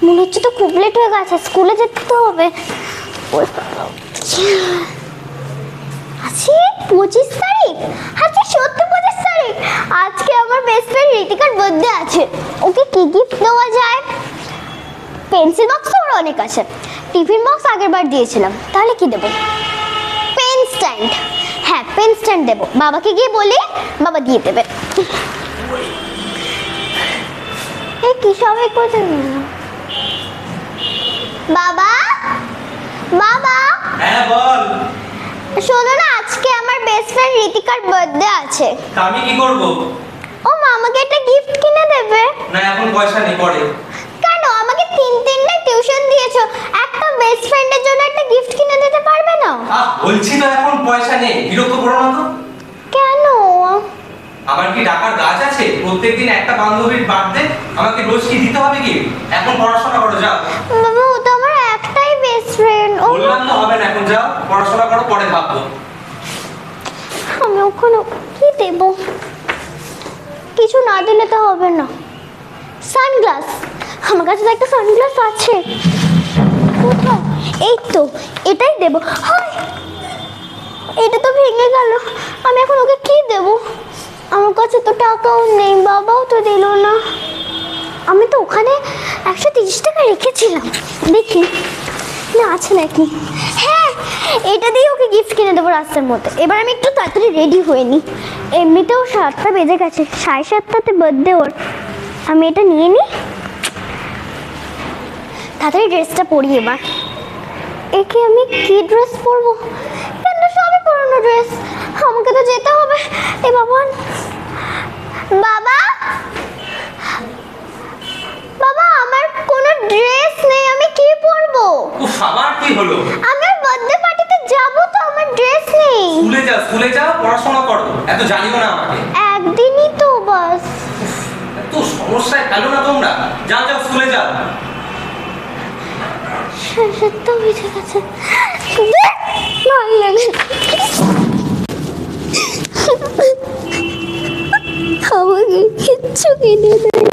মনে হচ্ছে তো খুব লেট হয়ে গেছে, স্কুলে যেতে তো হবে। আজকে 25 তারিখ, আজকে সত্যি 25 তারিখ। আজকে আমার বেস্ট ফ্রেন্ড ঋতিকার বার্থডে আছে। ওকে কি গিফট দেওয়া যায়? পেন্সিল বক্স তো ওর অনেক আছে, টিফিন বক্স আগের বার দিয়েছিলাম, তাহলে কি দেবো? পেন স্ট্যান্ড, হ্যাঁ পেন স্ট্যান্ড দেবো। বাবাকে গিয়ে বলি, বাবা দিয়ে দেবে। এই কি সবাই কোথায় গেল? বাবা, বাবা। হ্যাঁ বল। শোনো না, আজকে আমার বেস্ট ফ্রেন্ড ঋতিকার বার্থডে আছে। তা আমি কি করব? ও মা আমাকে একটা গিফট কিনে দেবে? না এখন পয়সা নেই, পরে। কেন? আমাকে তিনটা টিউশন দিয়েছো, একটা বেস্ট ফ্রেন্ডের জন্য একটা গিফট কিনে দিতে পারবে না? বলছি তো এখন পয়সা নেই, বিরক্ত করো না তো। কেন? আমার কি টাকার গাছ আছে? প্রত্যেকদিন একটা বান্ধবীর বার্থডে আমাকে রোজ কি দিতে হবে কি? এখন পড়াশোনা করো, যাও। বাবা ও তো আমার একটাই বেস্ট ফ্রেন্ড। বললাম তো হবে না, এখন যাও পড়াশোনা করো, পরে ভাববো। আমি ওখানে কি দেব? কিছু না দিলে তো হবে না। সানগ্লাস, আমার কাছে তো একটা সানগ্লাস আছে। কোথায়? এই তো, এটাই দেব। হায়, এটা তো ভেঙে গেল। আমি এখন ওকে কি দেব? আমার কাছে তো টাকাও নেই, বাবাও তো দিল না। আমি তো ওখানে 130 টাকা রেখেছিলাম, দেখি না আছে নাকি। হ্যাঁ, এটা দিয়ে ওকে গিফট কিনে দেবো রাস্তার মধ্যে। এবার আমি একটু তাড়াতাড়ি রেডি হয়ে নিই, এমনিতেও 7টা বেজে গেছে, 7:30টাতে বার্থডে ওর। আমি এটা নিয়ে নিই, তাড়াতাড়ি ড্রেসটা পরি। এবার একে আমি কি ড্রেস পরবো? কেন সবই পুরনো ড্রেস, আমাকে তো যেতে হবে। এ বাবা, বাবা, বাবা আমার কোনো ড্রেস নেই, আমি কি পরবো? উফ, আবার কি হলো? আমার বার্থডে পার্টিতে যাব তো, আমার ড্রেস নেই। স্কুলে যাও পড়াশোনা করো, এত জানিও না আমাকে। একদিনই তো বাস। এত সমস্যায় ফেলো না তোমরা, যাও যাও স্কুলে যাও। তো বেঁচে গেছে, ভালো লাগে। আমাকে কিচ্ছু কিনে দেয়।